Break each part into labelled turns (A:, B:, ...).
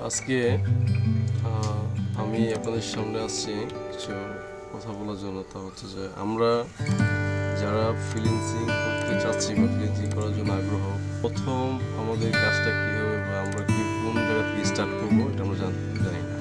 A: আজকে আমি আপনাদের সামনে আসছি কিছু কথা বলার জন্য। তা হচ্ছে যে আমরা যারা ফ্রিল্যান্সিং করতে চাচ্ছি বা ফ্রিল্যান্সিং করার জন্য আগ্রহ, প্রথম আমাদের কাজটা কী হবে বা আমরা কোন জায়গা থেকে স্টার্ট করবো এটা আমরা জানি না।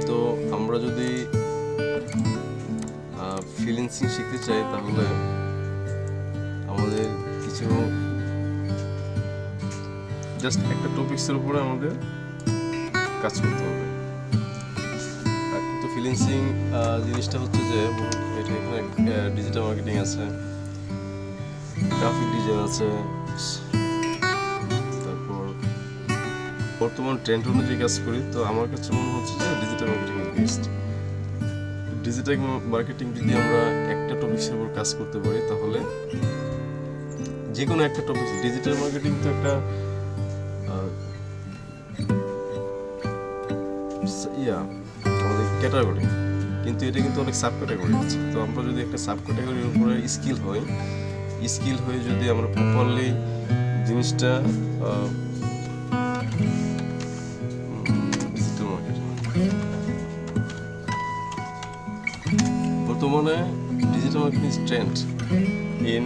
A: তো আমরা যদি ফ্রিল্যান্সিং শিখতে চাই তাহলে আমাদের কিছু জাস্ট একটা টপিক্সের উপরে আমাদের কাজ করতে হবে। তো ফ্রিল্যান্সিং জিনিসটা হচ্ছে যে এটা এখানে ডিজিটাল মার্কেটিং আছে, গ্রাফিক ডিজাইন আছে, তারপর বর্তমান ট্রেন্ড অনুযায়ী কাজ করি। তো আমার কাছে মনে হচ্ছে যে digital marketing is best. Digital marketing যদি আমরা একটা টপিক্সের উপর কাজ করতে পারি তাহলে যে কোনো একটা টপিক, ডিজিটাল মার্কেটিং তো একটা আমাদের ক্যাটাগরি, কিন্তু এটা কিন্তু অনেক সাব ক্যাটাগরি আছে। তো আমরা যদি একটা সাব ক্যাটাগরির উপরে স্কিল হয়ে যদি আমরা প্রপারলি জিনিসটা ডিজিটাল মার্কেটিং, বর্তমানে digital marketing trend in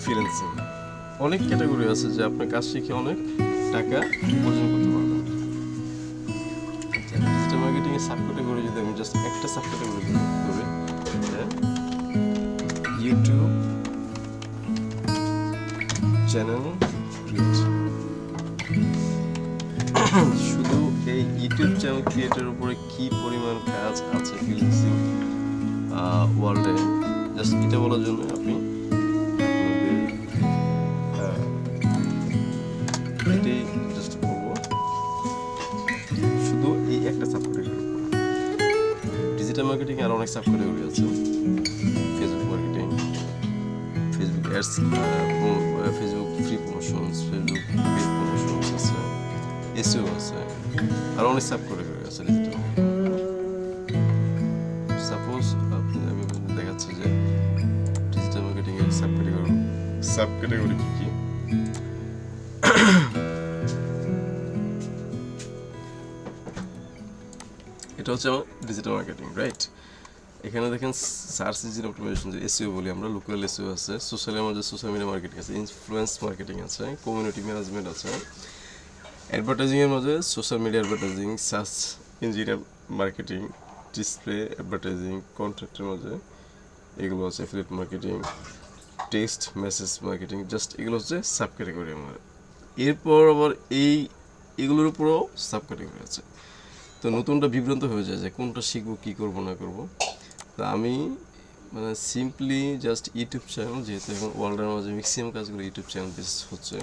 A: freelancing. অনেক ক্যাটাগরি আছে যে আপনার কাজ শিখে অনেক টাকা উপার্জন করতে পারবেন। ডিজিটাল মার্কেটিং এর সাব ক্যাটাগরি যদি আমি জাস্ট একটা সাব ক্যাটাগরি করি, ইউটিউব চ্যানেল ক্রিয়েট, শুধু এই ইউটিউব চ্যানেল ক্রিয়েটের উপরে কি পরিমাণ কাজ আছে ফ্রিল্যান্সিং ওয়ার্ল্ডে, জাস্ট এটা বলার জন্য আমি এটাই জাস্ট বলবো। শুধু এই একটা সাব ক্যাটাগরি। ডিজিটাল মার্কেটিং আর অনেক সাব ক্যাটাগরি আছে। Facebook marketing, Facebook ads, Facebook free promotions, Facebook paid promotions আছে, এসইও আছে, আর অনেক সাব ক্যাটাগরি আছে ডিজিটাল মার্কেটিং। সাপোজ আমি দেখাচ্ছি যে ডিজিটাল মার্কেটিং এর সাব ক্যাটাগরি কি কি। এটা হচ্ছে আমার ডিজিটাল মার্কেটিং, রাইট? এখানে দেখেন সার্চ ইঞ্জিন অপটিমাইজেশন, যে এসইও বলি আমরা, লোকাল এসইও আছে, সোশ্যালের মধ্যে সোশ্যাল মিডিয়া মার্কেটিং আছে, ইনফ্লুয়েন্স মার্কেটিং আছে, কমিউনিটি ম্যানেজমেন্ট আছে, অ্যাডভার্টাইজিংয়ের মধ্যে social media advertising, search engine marketing, display advertising, কন্টেন্টের মধ্যে এগুলো আছে, affiliate marketing, text message marketing, just এগুলো হচ্ছে সাব ক্যাটাগরি আমার। এরপর আবার এগুলোর উপরও সাব ক্যাটাগরি আছে। তো নতুনটা বিভ্রান্ত হয়ে যায় যে কোনটা শিখবো, কী করবো না করবো। তো আমি মানে সিম্পলি জাস্ট ইউটিউব চ্যানেল, যেহেতু এখন ওয়ার্ল্ডের মাঝে ম্যাক্সিমাম কাজগুলো ইউটিউব চ্যানেল বেস হচ্ছে,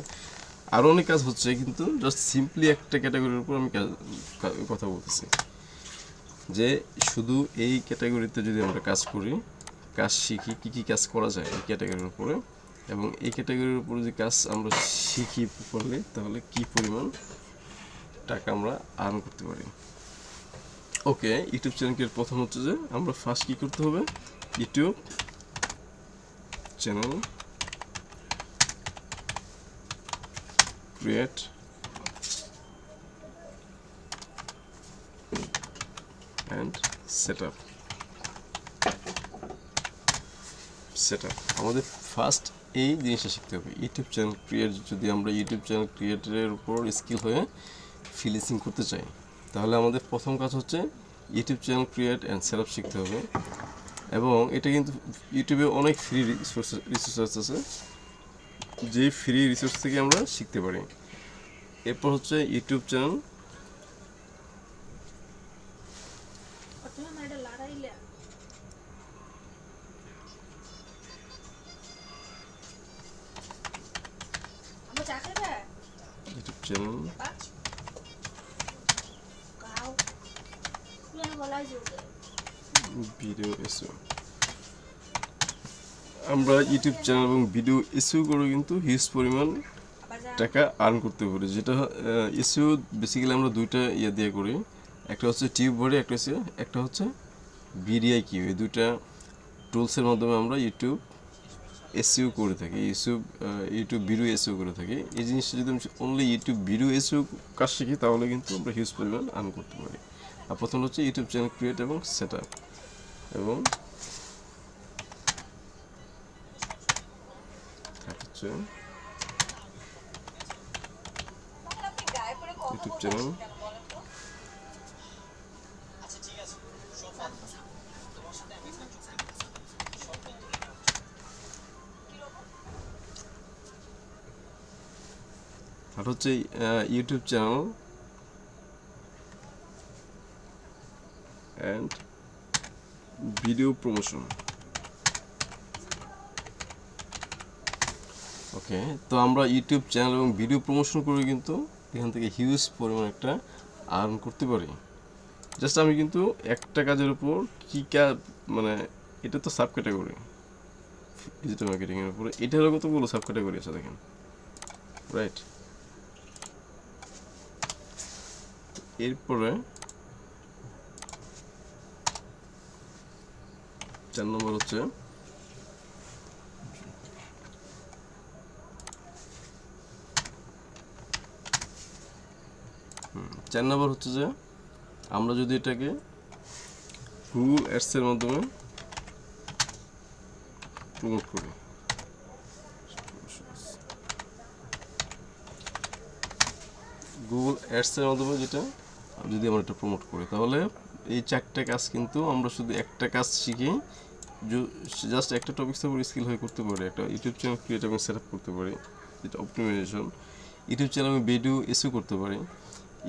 A: আরও অনেক কাজ হচ্ছে, কিন্তু জাস্ট সিম্পলি একটা ক্যাটাগরির উপর আমি কথা বলতেছি যে শুধু এই ক্যাটাগরিতে যদি আমরা কাজ করি, কাজ শিখি, কী কী কাজ করা যায় এই ক্যাটাগরির উপরে, এবং এই ক্যাটাগরির উপরে যদি কাজ আমরা শিখি প্রপারলি, তাহলে কী পরিমাণ টাকা আমরা আর্ন করতে পারি। ওকে, ইউটিউব চ্যানেলের প্রথম হচ্ছে যে আমরা ফার্স্ট কী করতে হবে, YouTube channel create and set up. আমাদের ফার্স্ট এই জিনিসটা শিখতে হবে, ইউটিউব চ্যানেল ক্রিয়েট। যদি আমরা ইউটিউব চ্যানেল ক্রিয়েটারের উপর স্কিল হয়ে ফ্রিল্যান্সিং করতে চাই, তাহলে আমাদের প্রথম কাজ হচ্ছে YouTube channel create and set up শিখতে হবে। এবং এটা কিন্তু ইউটিউবে অনেক ফ্রি রিসোর্স আছে, যেই ফ্রি রিসোর্স থেকে আমরা শিখতে পারি। এরপর হচ্ছে ইউটিউব চ্যানেল ভিডিও এসইও। আমরা ইউটিউব চ্যানেল এবং ভিডিও এসইও করে কিন্তু হিউজ পরিমাণ টাকা আর্ন করতে পারি। যেটা এসইও বেসিক্যালি আমরা দুইটা দিয়ে করি, একটা হচ্ছে টিউব ভরে, একটা হচ্ছে ভিডিআই কিউ। এই দুইটা টুলসের মাধ্যমে আমরা ইউটিউব এসইও করে থাকি, ইউটিউব ভিডিও এসইও করে থাকি, এই জিনিসটা যদি আমি অনলি ইউটিউব ভিডিও এসইও কাজ শিখি তাহলে কিন্তু আমরা হিউজ পরিমাণ আর্ন করতে পারি। আর প্রথম হচ্ছে ইউটিউব চ্যানেল ক্রিয়েট এবং সেট আপ, এবং হচ্ছে ইউটিউব চ্যানেল আর হচ্ছে YouTube channel and video promotion. Okay, তো আমরা ইউটিউব চ্যানেল এবং ভিডিও প্রমোশন করে কিন্তু এখান থেকে হিউজ পরিমাণ একটা আর্ন করতে পারি। জাস্ট আমি কিন্তু একটা কাজের উপর কী কাজ, মানে এটা তো সাব ক্যাটাগরি ডিজিটাল মার্কেটিংয়ের উপরে, এটারও কতগুলো সাব ক্যাটাগরি আছে দেখেন, রাইট। এরপরে 4 নম্বর হচ্ছে যে আমরা যদি এটাকে গুগল অ্যাডসের মাধ্যমে প্রমোট করি, গুগল অ্যাডসের মাধ্যমে যেটা যদি আমরা এটা প্রমোট করি, তাহলে এই 4টা কাজ কিন্তু আমরা শুধু একটা কাজ শিখে জাস্ট একটা টপিক্সের উপর স্কিল হয়ে করতে পারি। একটা ইউটিউব চ্যানেল ক্রিয়েট এবং সেট আপ করতে পারি, যেটা অপটিমাইজেশন। ইউটিউব চ্যানেল এবং ভিডিও এসইও করতে পারি,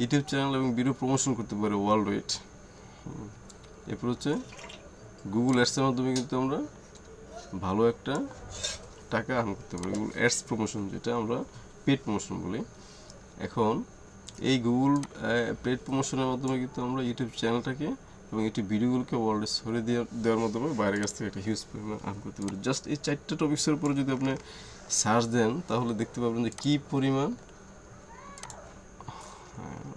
A: ইউটিউব চ্যানেল এবং ভিডিও প্রমোশন করতে পারি ওয়ার্ল্ড ওয়াইড। এরপর হচ্ছে গুগল অ্যাডসের মাধ্যমে কিন্তু আমরা ভালো একটা টাকা আর্ন করতে পারি, গুগল অ্যাডস প্রমোশন, যেটা আমরা পেড প্রমোশন বলি। এখন এই গুগল পেড প্রমোশনের মাধ্যমে কিন্তু আমরা ইউটিউব চ্যানেলটাকে এবং ইউটিউব ভিডিওগুলোকে ওয়ার্ল্ডে ছড়িয়ে দেওয়ার মাধ্যমে বাইরের কাছ থেকে একটা হিউজ পরিমাণ আর্ন করতে পারি। জাস্ট এই 4টা টপিক্সের উপরে যদি আপনি সার্চ দেন তাহলে দেখতে পাবেন যে কী পরিমাণ।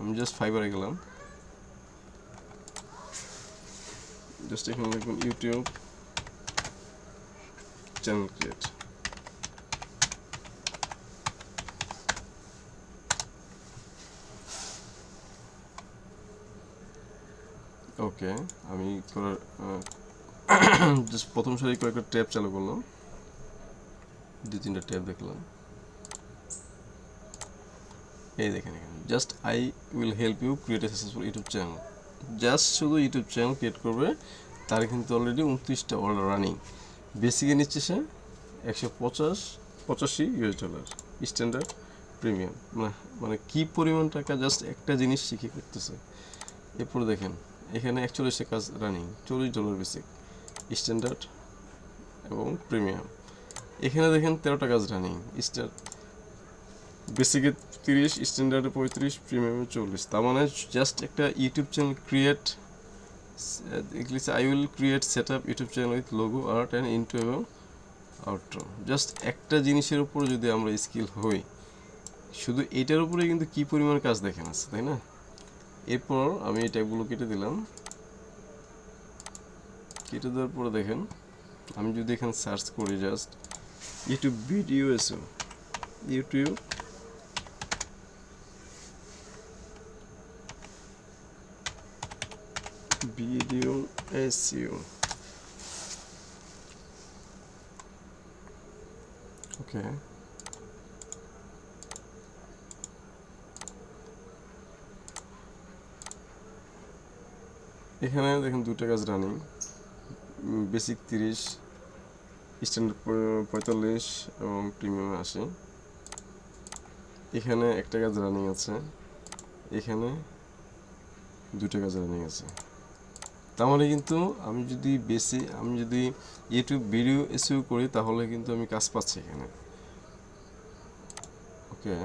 A: আমি জাস্ট ফাইবারে গেলাম, জাস্ট এখানে দেখুন ইউটিউব চ্যানেল ক্রিয়েট। ওকে, আমি করার জাস্ট প্রথম সারি কয়েকটা ট্যাব চালু করলাম, 2-3টা ট্যাব দেখলাম। এই দেখেন এখানে just I will help you create a successful YouTube channel. Just শুধু ইউটিউব চ্যানেল ক্রিয়েট করবে, তার কিন্তু অলরেডি 29টা অর্ডার রানিং। বেসিকে নিচ্ছে সে $185 স্ট্যান্ডার্ড প্রিমিয়াম। মানে কী পরিমাণ টাকা জাস্ট একটা জিনিস শিখে করতেছে। এরপর দেখেন এখানে 41টা কাজ রানিং, $40 বেসিক, স্ট্যান্ডার্ড এবং প্রিমিয়াম। এখানে দেখেন 13টা কাজ রানিং, বেসিকে 30, স্ট্যান্ডার্ডে 35, প্রিমিয়ামে 40। তার মানে জাস্ট একটা YouTube channel create, I will create set up YouTube channel with logo, art and intro এবং আউটরো। জাস্ট একটা জিনিসের উপর যদি আমরা স্কিল হই, শুধু এটার উপরে কিন্তু কী পরিমাণ কাজ দেখেন আছে, তাই না? এরপর আমি এই ট্যাবগুলো কেটে দিলাম, কেটে দেওয়ার পরে দেখেন আমি যদি এখানে সার্চ করি just YouTube video SEO, YouTube video SEO, okay. এখানে দেখেন 2টা কাজ রানিং, বেসিক 30, স্ট্যান্ডার্ড 45 এবং প্রিমিয়ামে 80। এখানে একটা কাজ রানিং আছে, এখানে 2টা কাজ রানিং আছে। তার মানে কিন্তু আমি যদি ইউটিউব ভিডিও এসইও করি তাহলে কিন্তু আমি কাজ পাচ্ছি এখানে, ওকে।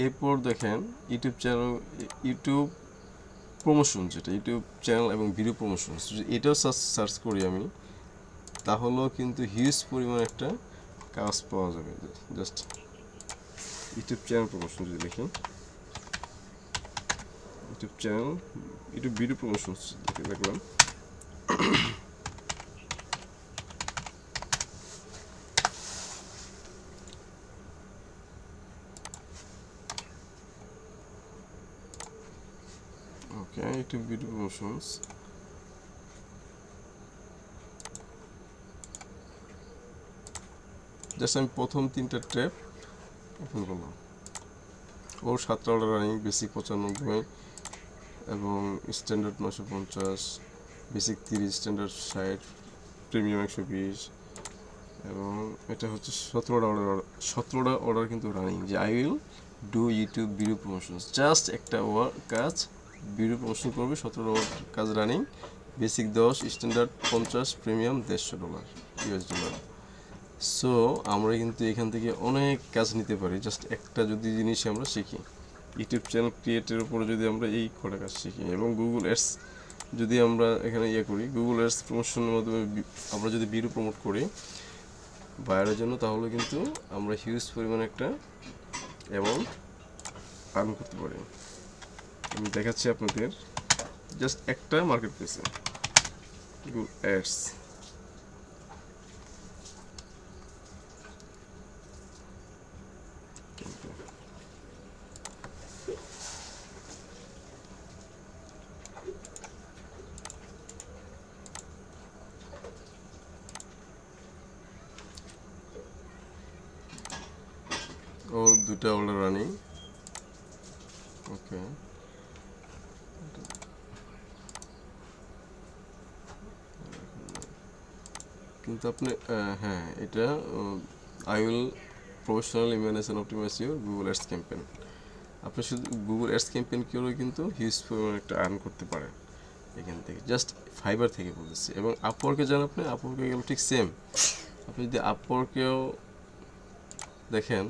A: এরপর দেখেন ইউটিউব প্রমোশন, যেটা ইউটিউব চ্যানেল এবং ভিডিও প্রমোশন, এটাও সার্চ করি আমি, তাহলেও কিন্তু হিউজ পরিমাণ একটা কাজ পাওয়া যাবে। জাস্ট ইউটিউব চ্যানেল প্রমোশন যদি দেখি, ইউটিউব ভিডিও প্রমোশন দেখলাম, ওকে, ইউটিউব ভিডিও প্রমোশনস। জাস্ট আমি প্রথম 3টা ট্যাব ওপেন করলাম। ওর 7টা অর্ডার রানিং, বেসিক 95 এবং স্ট্যান্ডার্ড 950, বেসিক 30, স্ট্যান্ডার্ড 60, প্রিমিয়াম 120 এবং এটা হচ্ছে 17টা অর্ডার কিন্তু রানিং। যে I will do YouTube video promotion, just একটা কাজ ভিডিও প্রমোশন করবে, 17টা কাজ running, basic 10, standard 50, premium $150 US। So আমরা কিন্তু এখান থেকে অনেক কাজ নিতে পারি, জাস্ট একটা যদি জিনিস আমরা শিখি। ইউটিউব চ্যানেল ক্রিয়েটের উপরে যদি আমরা এই কটা কাজ শিখি এবং গুগল অ্যাডস যদি আমরা এখানে করি, গুগল অ্যাডস প্রমোশনের মাধ্যমে আমরা যদি ভিডিও প্রমোট করি বাইরের জন্য, তাহলে কিন্তু আমরা হিউজ পরিমাণে একটা অ্যামাউন্ট আর্ন করতে পারি। আমি দেখাচ্ছি আপনাদের জাস্ট একটা মার্কেট প্লেসে গুগল অ্যাডস। ও 2টা অর্ডার রানিং। ওকে, কিন্তু আপনি হ্যাঁ, এটা I will professional image and optimise your Google ads campaign. আপনি শুধু গুগল অ্যাডস ক্যাম্পেইন করেও কিন্তু হিউজ পরিমাণে একটা আর্ন করতে পারেন এখান থেকে, জাস্ট ফাইবার থেকে বলতেছি। এবং আপওয়ার্কে যান, আপনি আপওয়ার্কে গেলে ঠিক সেম। আপনি যদি আপওয়ার্কেও দেখেন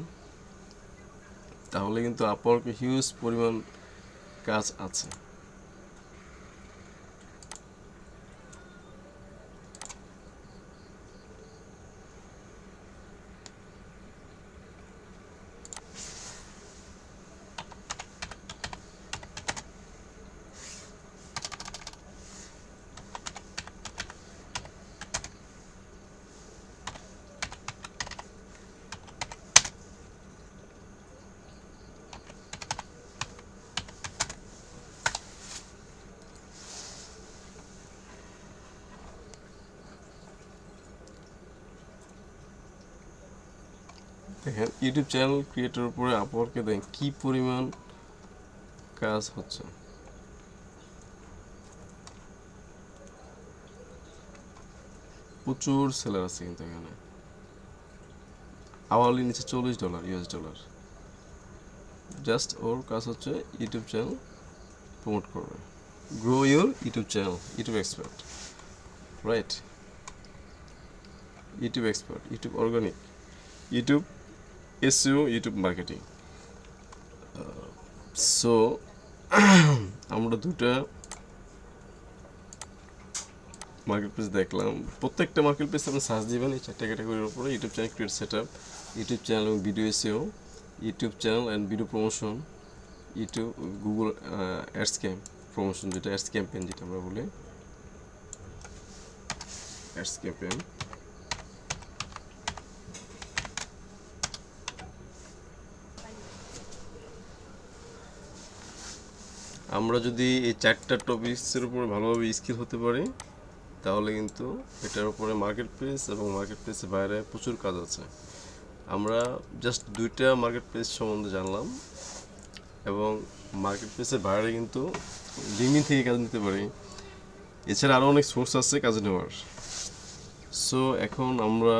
A: তাহলে কিন্তু আপওয়ার্কে হিউজ পরিমাণ কাজ আছে। দেখেন ইউটিউব চ্যানেল ক্রিয়েটের উপরে আপওয়ার্কে দেখেন কী পরিমাণ কাজ হচ্ছে। প্রচুর সেলার আছে কিন্তু এখানে। আওয়ারলি নিচে $40 US। জাস্ট ওর কাজ হচ্ছে ইউটিউব চ্যানেল প্রমোট করবে, grow your YouTube channel, YouTube expert, right? YouTube expert, YouTube organic, YouTube SEO, YouTube marketing. So আমরা 2টা মার্কেট প্লেস দেখলাম। প্রত্যেকটা মার্কেট প্লেস আপনি সার্চ দিবেন এই 4টা ক্যাটাগরির উপরে: YouTube channel create set up, YouTube channel এবং video SEO, YouTube channel and video promotion, YouTube Google ads promotion, যেটা অ্যাডস ক্যাম্পেইন যেটা আমরা বলি অ্যাডস ক্যাম্পেইন। আমরা যদি এই 4টা টপিক্সের উপরে ভালোভাবে স্কিল হতে পারি তাহলে কিন্তু এটার উপরে মার্কেট প্লেস এবং মার্কেট প্লেসের বাইরে প্রচুর কাজ আছে। আমরা জাস্ট 2টা মার্কেট প্লেস সম্বন্ধে জানলাম এবং মার্কেট প্লেসের বাইরে কিন্তু লিঙ্কডিন থেকে কাজ নিতে পারি। এছাড়া আরও অনেক সোর্স আছে কাজ নেওয়ার। সো এখন আমরা